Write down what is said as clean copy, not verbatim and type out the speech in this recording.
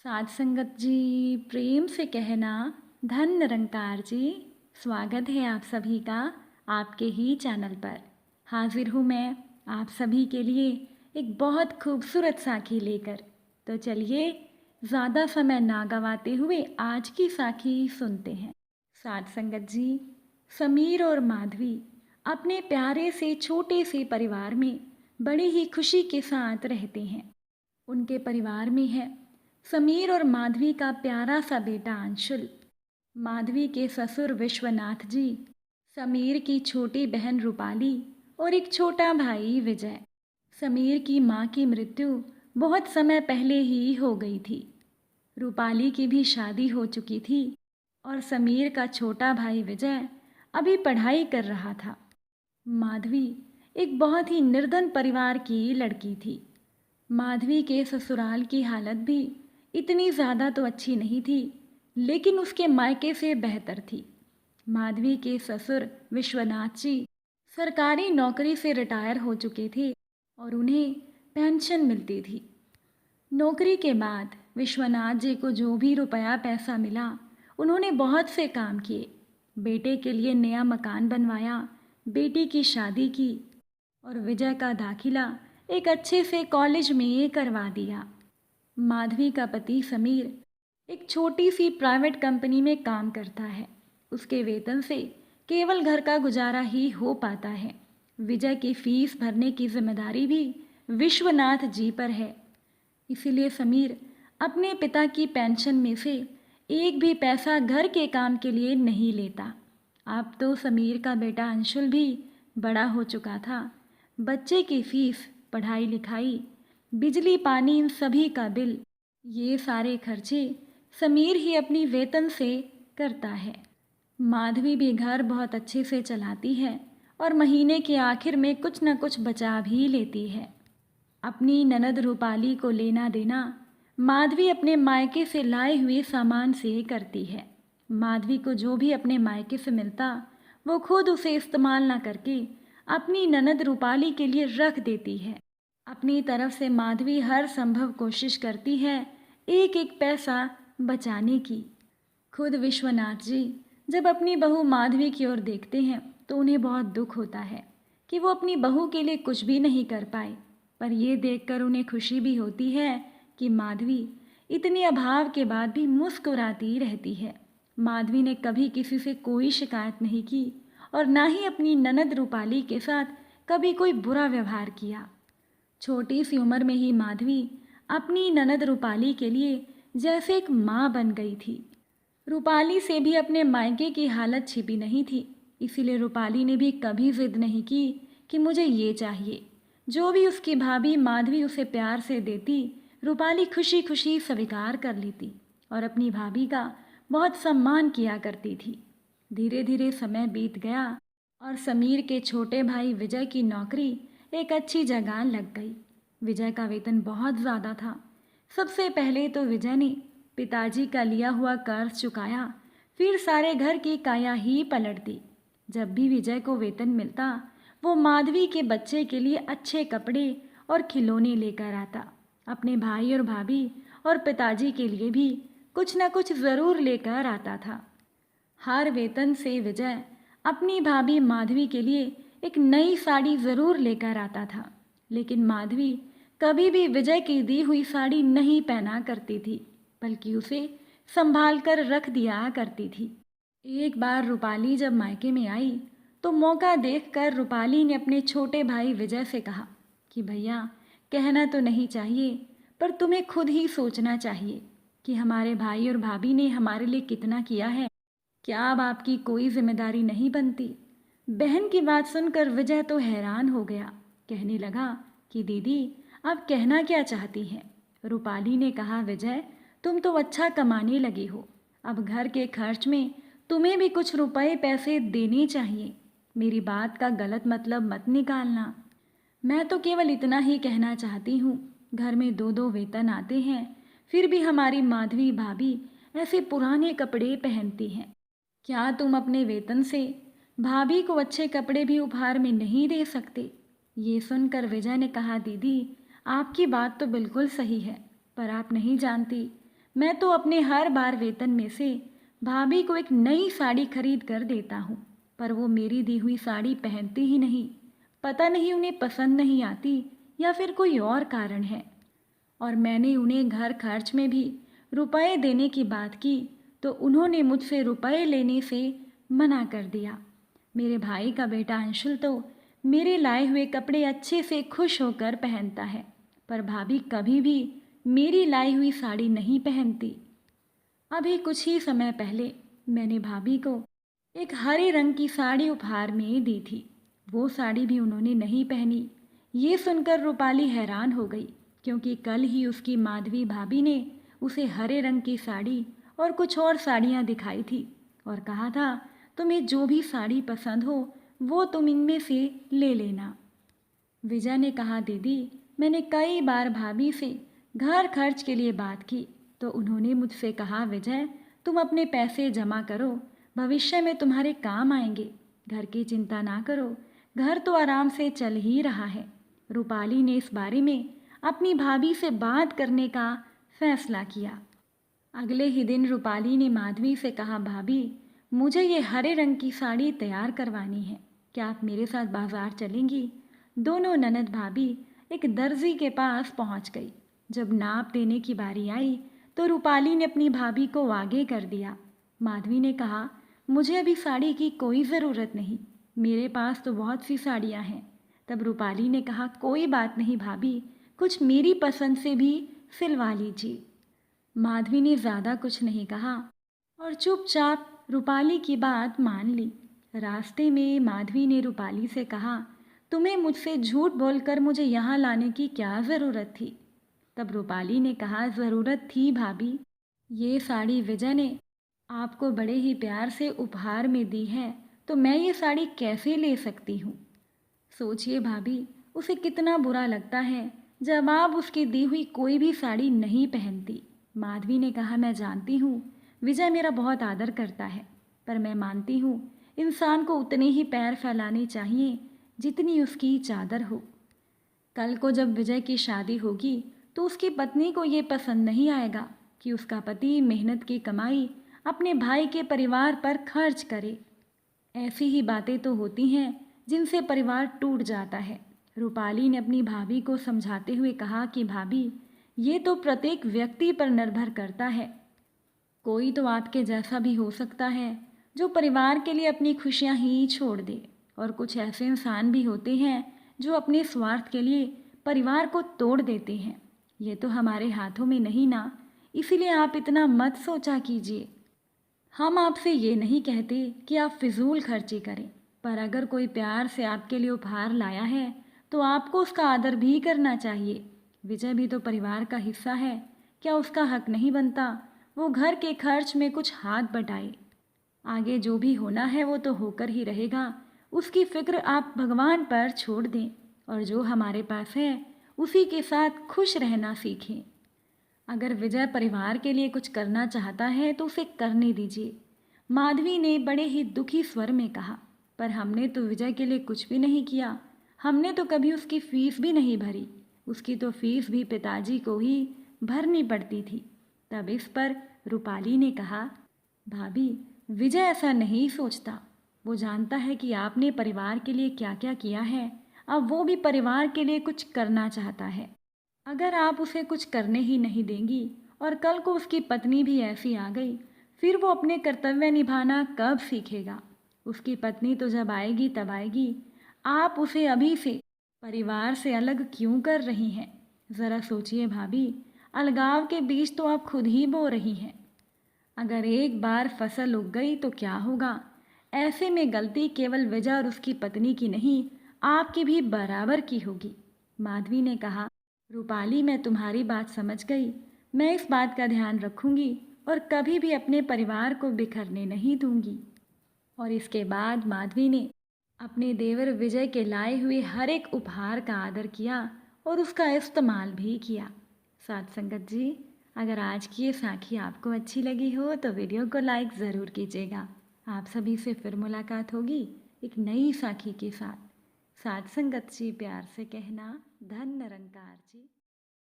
साध संगत जी, प्रेम से कहना धन निरंकार जी। स्वागत है आप सभी का आपके ही चैनल पर। हाजिर हूँ मैं आप सभी के लिए एक बहुत खूबसूरत साखी लेकर। तो चलिए ज़्यादा समय ना गवाते हुए आज की साखी सुनते हैं। साध संगत जी, समीर और माधवी अपने प्यारे से छोटे से परिवार में बड़ी ही खुशी के साथ रहते हैं। उनके परिवार में है समीर और माधवी का प्यारा सा बेटा अंशुल, माधवी के ससुर विश्वनाथ जी, समीर की छोटी बहन रूपाली और एक छोटा भाई विजय। समीर की माँ की मृत्यु बहुत समय पहले ही हो गई थी। रूपाली की भी शादी हो चुकी थी और समीर का छोटा भाई विजय अभी पढ़ाई कर रहा था। माधवी एक बहुत ही निर्धन परिवार की लड़की थी। माधवी के ससुराल की हालत भी इतनी ज़्यादा तो अच्छी नहीं थी, लेकिन उसके मायके से बेहतर थी। माधवी के ससुर विश्वनाथ जी सरकारी नौकरी से रिटायर हो चुके थे और उन्हें पेंशन मिलती थी। नौकरी के बाद विश्वनाथ जी को जो भी रुपया पैसा मिला, उन्होंने बहुत से काम किए। बेटे के लिए नया मकान बनवाया, बेटी की शादी की और विजय का दाखिला एक अच्छे से कॉलेज में करवा दिया। माधवी का पति समीर एक छोटी सी प्राइवेट कंपनी में काम करता है। उसके वेतन से केवल घर का गुजारा ही हो पाता है। विजय की फीस भरने की जिम्मेदारी भी विश्वनाथ जी पर है। इसीलिए समीर अपने पिता की पेंशन में से एक भी पैसा घर के काम के लिए नहीं लेता। अब तो समीर का बेटा अंशुल भी बड़ा हो चुका था। बच्चे की फीस, पढ़ाई लिखाई, बिजली पानी, इन सभी का बिल, ये सारे खर्चे समीर ही अपनी वेतन से करता है। माधवी भी घर बहुत अच्छे से चलाती है और महीने के आखिर में कुछ न कुछ बचा भी लेती है। अपनी ननद रूपाली को लेना देना माधवी अपने मायके से लाए हुए सामान से करती है। माधवी को जो भी अपने मायके से मिलता वो खुद उसे इस्तेमाल ना करके अपनी ननद रूपाली के लिए रख देती है। अपनी तरफ से माधवी हर संभव कोशिश करती है एक एक पैसा बचाने की। खुद विश्वनाथ जी जब अपनी बहू माधवी की ओर देखते हैं तो उन्हें बहुत दुख होता है कि वो अपनी बहू के लिए कुछ भी नहीं कर पाए, पर ये देखकर उन्हें खुशी भी होती है कि माधवी इतने अभाव के बाद भी मुस्कुराती रहती है। माधवी ने कभी किसी से कोई शिकायत नहीं की और ना ही अपनी ननद रूपाली के साथ कभी कोई बुरा व्यवहार किया। छोटी सी उम्र में ही माधवी अपनी ननद रूपाली के लिए जैसे एक माँ बन गई थी। रूपाली से भी अपने मायके की हालत छिपी नहीं थी, इसीलिए रूपाली ने भी कभी जिद नहीं की कि मुझे ये चाहिए। जो भी उसकी भाभी माधवी उसे प्यार से देती, रूपाली खुशी खुशी स्वीकार कर लेती और अपनी भाभी का बहुत सम्मान किया करती थी। धीरे धीरे समय बीत गया और समीर के छोटे भाई विजय की नौकरी एक अच्छी जगह लग गई। विजय का वेतन बहुत ज़्यादा था। सबसे पहले तो विजय ने पिताजी का लिया हुआ कर्ज चुकाया, फिर सारे घर की काया ही पलट दी। जब भी विजय को वेतन मिलता वो माधवी के बच्चे के लिए अच्छे कपड़े और खिलौने लेकर आता। अपने भाई और भाभी और पिताजी के लिए भी कुछ न कुछ ज़रूर लेकर आता था। हर वेतन से विजय अपनी भाभी माधवी के लिए एक नई साड़ी ज़रूर लेकर आता था, लेकिन माधवी कभी भी विजय की दी हुई साड़ी नहीं पहना करती थी, बल्कि उसे संभाल कर रख दिया करती थी। एक बार रूपाली जब मायके में आई तो मौका देखकर रूपाली ने अपने छोटे भाई विजय से कहा कि भैया, कहना तो नहीं चाहिए पर तुम्हें खुद ही सोचना चाहिए कि हमारे भाई और भाभी ने हमारे लिए कितना किया है। क्या अब आपकी कोई जिम्मेदारी नहीं बनती? बहन की बात सुनकर विजय तो हैरान हो गया। कहने लगा कि दीदी, आप कहना क्या चाहती हैं? रूपाली ने कहा, विजय, तुम तो अच्छा कमाने लगी हो, अब घर के खर्च में तुम्हें भी कुछ रुपए पैसे देने चाहिए। मेरी बात का गलत मतलब मत निकालना। मैं तो केवल इतना ही कहना चाहती हूँ, घर में दो दो वेतन आते हैं, फिर भी हमारी माधवी भाभी ऐसे पुराने कपड़े पहनती हैं। क्या तुम अपने वेतन से भाभी को अच्छे कपड़े भी उपहार में नहीं दे सकते? ये सुनकर विजय ने कहा, दीदी, आपकी बात तो बिल्कुल सही है, पर आप नहीं जानती, मैं तो अपने हर बार वेतन में से भाभी को एक नई साड़ी खरीद कर देता हूँ, पर वो मेरी दी हुई साड़ी पहनती ही नहीं। पता नहीं उन्हें पसंद नहीं आती या फिर कोई और कारण है। और मैंने उन्हें घर खर्च में भी रुपए देने की बात की तो उन्होंने मुझसे रुपए लेने से मना कर दिया। मेरे भाई का बेटा अंशुल तो मेरे लाए हुए कपड़े अच्छे से खुश होकर पहनता है, पर भाभी कभी भी मेरी लाई हुई साड़ी नहीं पहनती। अभी कुछ ही समय पहले मैंने भाभी को एक हरे रंग की साड़ी उपहार में दी थी। वो साड़ी भी उन्होंने नहीं पहनी। ये सुनकर रूपाली हैरान हो गई, क्योंकि कल ही उसकी माधवी भाभी ने उसे हरे रंग की साड़ी और कुछ और साड़ियाँ दिखाई थी और कहा था, तुम्हें जो भी साड़ी पसंद हो वो तुम इनमें से ले लेना। विजय ने कहा, दीदी मैंने कई बार भाभी से घर खर्च के लिए बात की तो उन्होंने मुझसे कहा, विजय तुम अपने पैसे जमा करो, भविष्य में तुम्हारे काम आएंगे, घर की चिंता ना करो, घर तो आराम से चल ही रहा है। रूपाली ने इस बारे में अपनी भाभी से बात करने का फैसला किया। अगले ही दिन रूपाली ने माधवी से कहा, भाभी मुझे ये हरे रंग की साड़ी तैयार करवानी है, क्या आप मेरे साथ बाजार चलेंगी? दोनों ननद भाभी एक दर्जी के पास पहुंच गई। जब नाप देने की बारी आई तो रूपाली ने अपनी भाभी को आगे कर दिया। माधवी ने कहा, मुझे अभी साड़ी की कोई ज़रूरत नहीं, मेरे पास तो बहुत सी साड़ियाँ हैं। तब रूपाली ने कहा, कोई बात नहीं भाभी, कुछ मेरी पसंद से भी सिलवा लीजिए। माधवी ने ज़्यादा कुछ नहीं कहा और चुपचाप रूपाली की बात मान ली। रास्ते में माधवी ने रूपाली से कहा, तुम्हें मुझसे झूठ बोलकर मुझे यहाँ लाने की क्या ज़रूरत थी? तब रूपाली ने कहा, ज़रूरत थी भाभी, ये साड़ी विजय ने आपको बड़े ही प्यार से उपहार में दी है, तो मैं ये साड़ी कैसे ले सकती हूँ? सोचिए भाभी, उसे कितना बुरा लगता है जब आप उसकी दी हुई कोई भी साड़ी नहीं पहनती। माधवी ने कहा, मैं जानती हूँ विजय मेरा बहुत आदर करता है, पर मैं मानती हूँ इंसान को उतने ही पैर फैलाने चाहिए जितनी उसकी चादर हो। कल को जब विजय की शादी होगी तो उसकी पत्नी को ये पसंद नहीं आएगा कि उसका पति मेहनत की कमाई अपने भाई के परिवार पर खर्च करे। ऐसी ही बातें तो होती हैं जिनसे परिवार टूट जाता है। रूपाली ने अपनी भाभी को समझाते हुए कहा कि भाभी, ये तो प्रत्येक व्यक्ति पर निर्भर करता है। कोई तो आपके जैसा भी हो सकता है जो परिवार के लिए अपनी खुशियां ही छोड़ दे, और कुछ ऐसे इंसान भी होते हैं जो अपने स्वार्थ के लिए परिवार को तोड़ देते हैं। ये तो हमारे हाथों में नहीं ना, इसीलिए आप इतना मत सोचा कीजिए। हम आपसे ये नहीं कहते कि आप फिजूल खर्ची करें, पर अगर कोई प्यार से आपके लिए उपहार लाया है तो आपको उसका आदर भी करना चाहिए। विजय भी तो परिवार का हिस्सा है, क्या उसका हक नहीं बनता वो घर के खर्च में कुछ हाथ बटाए? आगे जो भी होना है वो तो होकर ही रहेगा, उसकी फिक्र आप भगवान पर छोड़ दें और जो हमारे पास है उसी के साथ खुश रहना सीखें। अगर विजय परिवार के लिए कुछ करना चाहता है तो उसे करने दीजिए, माधवी ने बड़े ही दुखी स्वर में कहा। पर हमने तो विजय के लिए कुछ भी नहीं किया, हमने तो कभी उसकी फीस भी नहीं भरी, उसकी तो फीस भी पिताजी को ही भरनी पड़ती थी। तब इस पर रूपाली ने कहा, भाभी विजय ऐसा नहीं सोचता, वो जानता है कि आपने परिवार के लिए क्या क्या किया है, अब वो भी परिवार के लिए कुछ करना चाहता है। अगर आप उसे कुछ करने ही नहीं देंगी और कल को उसकी पत्नी भी ऐसी आ गई, फिर वो अपने कर्तव्य निभाना कब सीखेगा? उसकी पत्नी तो जब आएगी तब आएगी, आप उसे अभी से परिवार से अलग क्यों कर रही हैं? ज़रा सोचिए भाभी, अलगाव के बीज तो आप खुद ही बो रही हैं। अगर एक बार फसल उग गई तो क्या होगा? ऐसे में गलती केवल विजय और उसकी पत्नी की नहीं, आपकी भी बराबर की होगी। माधवी ने कहा, रूपाली मैं तुम्हारी बात समझ गई, मैं इस बात का ध्यान रखूंगी और कभी भी अपने परिवार को बिखरने नहीं दूंगी। और इसके बाद माधवी ने अपने देवर विजय के लाए हुए हर एक उपहार का आदर किया और उसका इस्तेमाल भी किया। साथ संगत जी, अगर आज की ये साखी आपको अच्छी लगी हो तो वीडियो को लाइक ज़रूर कीजिएगा। आप सभी से फिर मुलाकात होगी एक नई साखी के साथ। साथ संगत जी, प्यार से कहना, धन निरंकार जी।